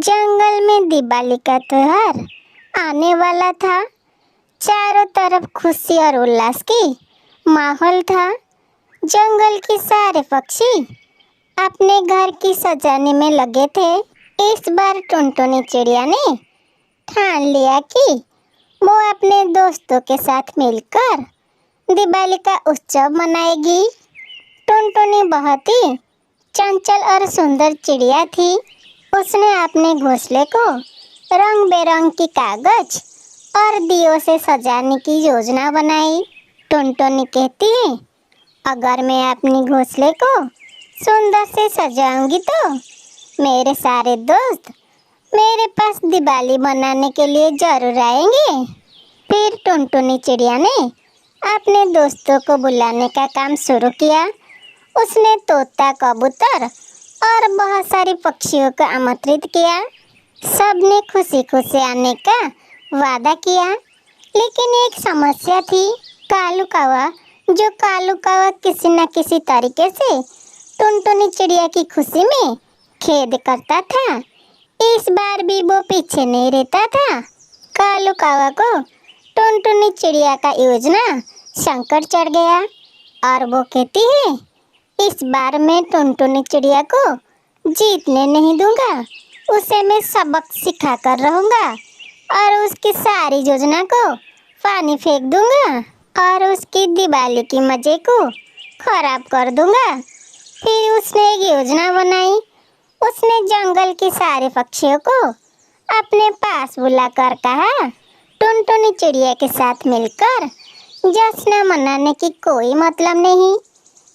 जंगल में दिवाली का त्योहार आने वाला था। चारों तरफ खुशी और उल्लास की माहौल था। जंगल के सारे पक्षी अपने घर की सजाने में लगे थे। इस बार टुनटुनी चिड़िया ने ठान लिया कि वो अपने दोस्तों के साथ मिलकर दिवाली का उत्सव मनाएगी। टुनटुनी बहुत ही चंचल और सुंदर चिड़िया थी। उसने अपने घोंसले को रंग बेरंग की कागज और दियों से सजाने की योजना बनाई। टुनटुनी कहती है, अगर मैं अपने घोंसले को सुंदर से सजाऊंगी तो मेरे सारे दोस्त मेरे पास दिवाली मनाने के लिए जरूर आएंगे। फिर टुनटुनी चिड़िया ने अपने दोस्तों को बुलाने का काम शुरू किया। उसने तोता, कबूतर और बहुत सारे पक्षियों को आमंत्रित किया। सबने खुशी खुशी आने का वादा किया, लेकिन एक समस्या थी। कालू कौवा किसी न किसी तरीके से टुनटुनी चिड़िया की खुशी में खेद करता था। इस बार भी वो पीछे नहीं रहता था। कालू कौवा को टुनटुनी चिड़िया का योजना संकट चढ़ गया और वो कहती है, इस बार मैं टुनटुनी चिड़िया को जीतने नहीं दूंगा। उसे मैं सबक सिखा कर रहूंगा और उसकी सारी योजना को पानी फेंक दूंगा और उसकी दिवाली की मजे को खराब कर दूंगा। फिर उसने एक योजना बनाई। उसने जंगल के सारे पक्षियों को अपने पास बुलाकर कहा, टुनटुनी चिड़िया के साथ मिलकर जश्न मनाने की कोई मतलब नहीं।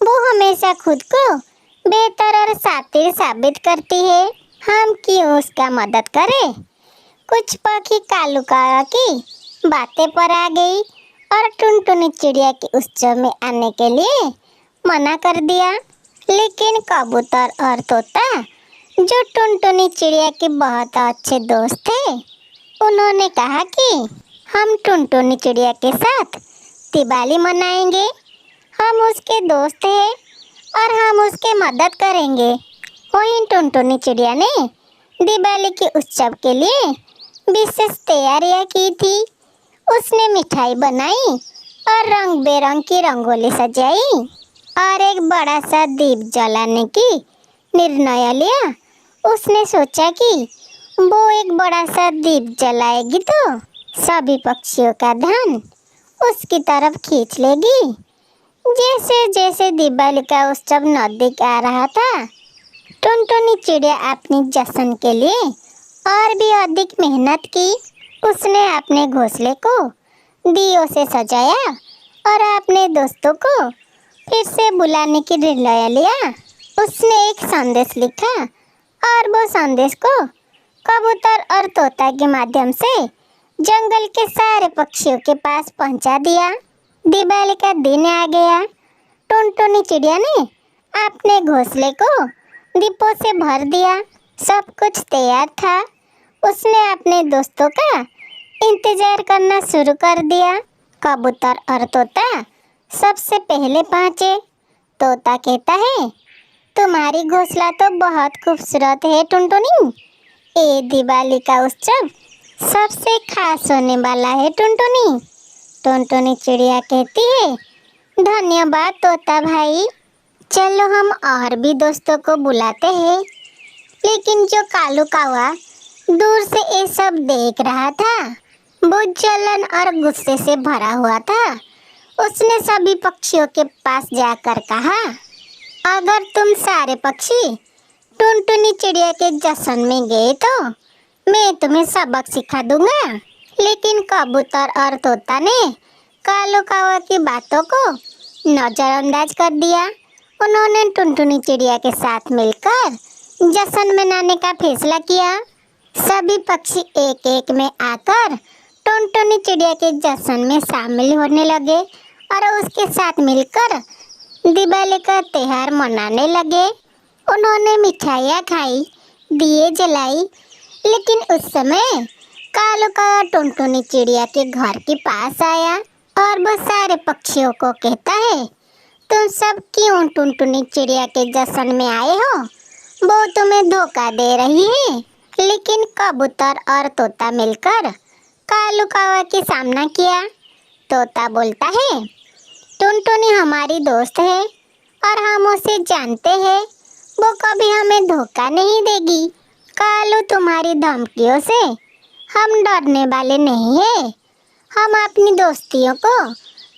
वो हमेशा खुद को बेहतर और शातिर साबित करती है। हम क्यों उसका मदद करें? कुछ पक्षी कालू कौवा की बातें पर आ गई और टुनटुनी चिड़िया के उत्सव में आने के लिए मना कर दिया। लेकिन कबूतर और तोता, जो टुनटुनी चिड़िया के बहुत अच्छे दोस्त थे, उन्होंने कहा कि हम टुनटुनी चिड़िया के साथ दिवाली मनाएंगे। हम उसके दोस्त हैं और हम उसकी मदद करेंगे। वहीं टुनटुनी चिड़िया ने दिवाली के उत्सव के लिए विशेष तैयारियां की थी। उसने मिठाई बनाई और रंग बेरंग की रंगोली सजाई और एक बड़ा सा दीप जलाने की निर्णय लिया। उसने सोचा कि वो एक बड़ा सा दीप जलाएगी तो सभी पक्षियों का ध्यान उसकी तरफ खींच लेगी। जैसे जैसे दिवाली का उत्सव नजदीक आ रहा था, टुनटुनी चिड़िया अपनी जश्न के लिए और भी अधिक मेहनत की। उसने अपने घोंसले को दियों से सजाया और अपने दोस्तों को फिर से बुलाने की निर्णय लिया। उसने एक संदेश लिखा और वो संदेश को कबूतर और तोता के माध्यम से जंगल के सारे पक्षियों के पास पहुंचा दिया। दिवाली का दिन आ गया। टुनटुनी चिड़िया ने अपने घोंसले को दीपों से भर दिया। सब कुछ तैयार था। उसने अपने दोस्तों का इंतजार करना शुरू कर दिया। कबूतर और तोता सबसे पहले पहुंचे। तोता कहता है, तुम्हारी घोंसला तो बहुत खूबसूरत है टुनटुनी। ये दिवाली का उत्सव सबसे खास होने वाला है टुनटुनी। टुनटुनी चिड़िया कहती है, धन्यवाद तोता भाई। चलो हम और भी दोस्तों को बुलाते हैं। लेकिन जो कालू कौवा दूर से ये सब देख रहा था, वो जलन और गुस्से से भरा हुआ था। उसने सभी पक्षियों के पास जाकर कहा, अगर तुम सारे पक्षी टुनटुनी चिड़िया के जश्न में गए तो मैं तुम्हें सबक सिखा दूंगा। लेकिन कबूतर और तोता ने कालू कौवा की बातों को नजरअंदाज कर दिया। उन्होंने टुनटुनी चिड़िया के साथ मिलकर जश्न मनाने का फैसला किया। सभी पक्षी एक एक में आकर टुनटुनी चिड़िया के जश्न में शामिल होने लगे और उसके साथ मिलकर दिवाली का त्योहार मनाने लगे। उन्होंने मिठाइयाँ खाई, दिए जलाई। लेकिन उस समय कालू कौवा टुनटुनी चिड़िया के घर के पास आया और वो सारे पक्षियों को कहता है, तुम सब क्यों टुनटुनी चिड़िया के जश्न में आए हो? वो तुम्हें धोखा दे रही है। लेकिन कबूतर और तोता मिलकर कालू कौवा की सामना किया। तोता बोलता है, टुनटुनी हमारी दोस्त है और हम उसे जानते हैं, वो कभी हमें धोखा नहीं देगी। कालू, तुम्हारी धमकियों से हम डरने वाले नहीं हैं, हम अपनी दोस्तियों को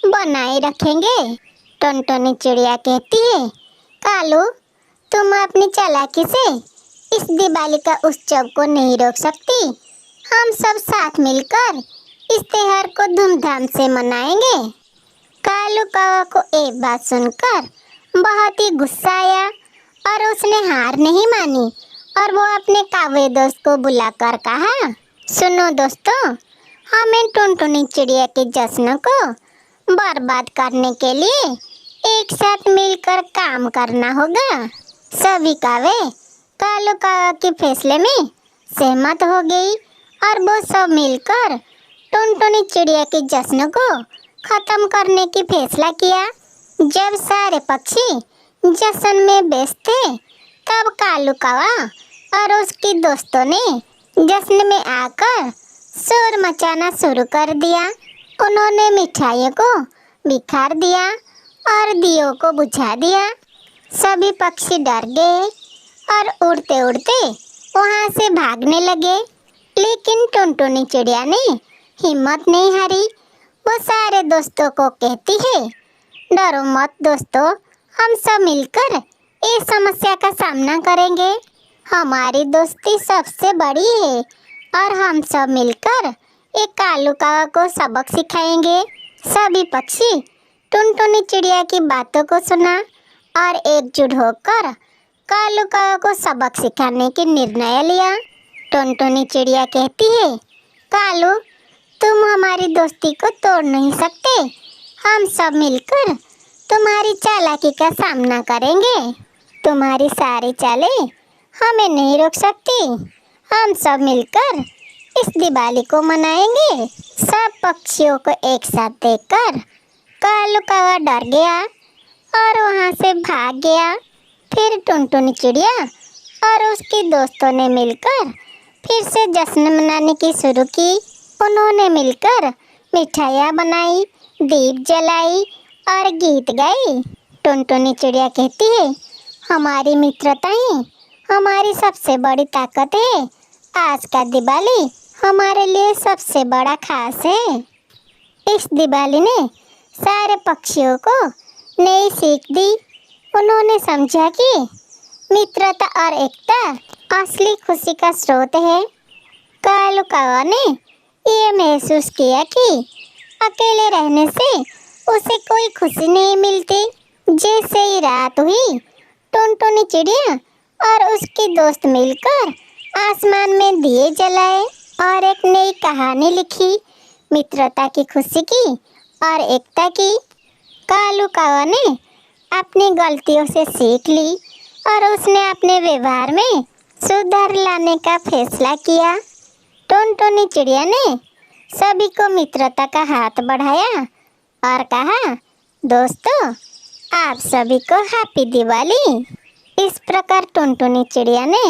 बनाए रखेंगे। टुनटुनी चिड़िया कहती है, कालू, तुम अपनी चालाकी से इस दिवाली का उत्सव को नहीं रोक सकती। हम सब साथ मिलकर इस त्योहार को धूमधाम से मनाएंगे। कालू कौवा को एक बात सुनकर बहुत ही गुस्सा आया और उसने हार नहीं मानी और वो अपने कौवे दोस्त को बुलाकर कहा, सुनो दोस्तों, हमें टुनटुनी चिड़िया के जश्न को बर्बाद करने के लिए एक साथ मिलकर काम करना होगा। सभी कौवे कालू कौवा के फैसले में सहमत हो गई और वो सब मिलकर टुनटुनी चिड़िया के जश्न को खत्म करने की फैसला किया। जब सारे पक्षी जश्न में व्यस्त थे, तब कालू कौवा और उसके दोस्तों ने जश्न में आकर शोर मचाना शुरू कर दिया। उन्होंने मिठाइयों को बिखार दिया और दियों को बुझा दिया। सभी पक्षी डर गए और उड़ते उड़ते वहां से भागने लगे। लेकिन टुनटुनी चिड़िया ने हिम्मत नहीं हारी। वो सारे दोस्तों को कहती है, डरो मत दोस्तों, हम सब मिलकर इस समस्या का सामना करेंगे। हमारी दोस्ती सबसे बड़ी है और हम सब मिलकर एक कालू कौवा को सबक सिखाएंगे। सभी पक्षी टुनटुनी चिड़िया की बातों को सुना और एकजुट होकर कालू कौवा को सबक सिखाने की निर्णय लिया। टुनटुनी चिड़िया कहती है, कालू, तुम हमारी दोस्ती को तोड़ नहीं सकते। हम सब मिलकर तुम्हारी चालाकी का सामना करेंगे। तुम्हारी सारी चालें हमें नहीं रोक सकती। हम सब मिलकर इस दिवाली को मनाएंगे। सब पक्षियों को एक साथ देखकर कालू कौवा डर गया और वहां से भाग गया। फिर टुनटुनी चिड़िया और उसके दोस्तों ने मिलकर फिर से जश्न मनाने की शुरू की। उन्होंने मिलकर मिठाइयाँ बनाई, दीप जलाई और गीत गाए। टुनटुनी चिड़िया कहती है, हमारी मित्रता ही हमारी सबसे बड़ी ताकत है। आज का दिवाली हमारे लिए सबसे बड़ा खास है। इस दिवाली ने सारे पक्षियों को नई सीख दी। उन्होंने समझा कि मित्रता और एकता असली खुशी का स्रोत है। कालू कौवा ने ये महसूस किया कि अकेले रहने से उसे कोई खुशी नहीं मिलती। जैसे ही रात हुई, टुनटुनी चिड़िया और उसके दोस्त मिलकर आसमान में दिए जलाए और एक नई कहानी लिखी, मित्रता की खुशी की और एकता की। कालू कौवा ने अपनी गलतियों से सीख ली और उसने अपने व्यवहार में सुधार लाने का फैसला किया। टुनटुनी चिड़िया ने सभी को मित्रता का हाथ बढ़ाया और कहा, दोस्तों, आप सभी को हैप्पी दिवाली। इस प्रकार टुनटुनी चिड़िया ने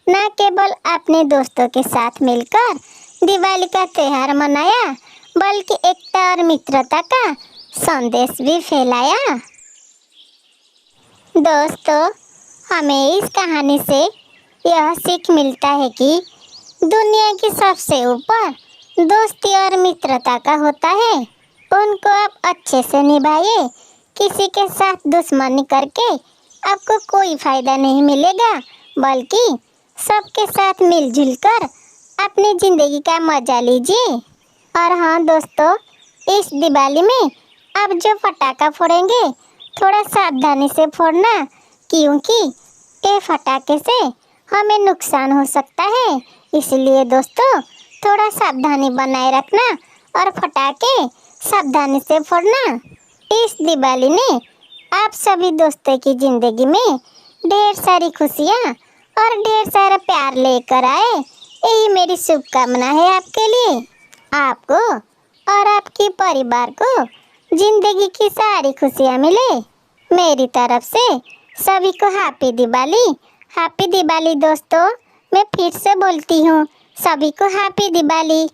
न केवल अपने दोस्तों के साथ मिलकर दिवाली का त्योहार मनाया, बल्कि एकता और मित्रता का संदेश भी फैलाया। दोस्तों, हमें इस कहानी से यह सीख मिलता है कि दुनिया की सबसे ऊपर दोस्ती और मित्रता का होता है। उनको आप अच्छे से निभाइए। किसी के साथ दुश्मनी करके आपको कोई फायदा नहीं मिलेगा, बल्कि सबके साथ मिलजुल कर अपनी ज़िंदगी का मज़ा लीजिए। और हाँ दोस्तों, इस दिवाली में आप जो पटाखा फोड़ेंगे, थोड़ा सावधानी से फोड़ना, क्योंकि ये पटाखे से हमें नुकसान हो सकता है। इसलिए दोस्तों, थोड़ा सावधानी बनाए रखना और पटाखे सावधानी से फोड़ना। इस दिवाली ने आप सभी दोस्तों की ज़िंदगी में ढेर सारी खुशियाँ और ढेर सारा प्यार लेकर आए। यही मेरी शुभकामना है आपके लिए। आपको और आपके परिवार को ज़िंदगी की सारी खुशियाँ मिले। मेरी तरफ से सभी को हैप्पी दिवाली। हैप्पी दिवाली दोस्तों। मैं फिर से बोलती हूँ, सभी को हैप्पी दिवाली।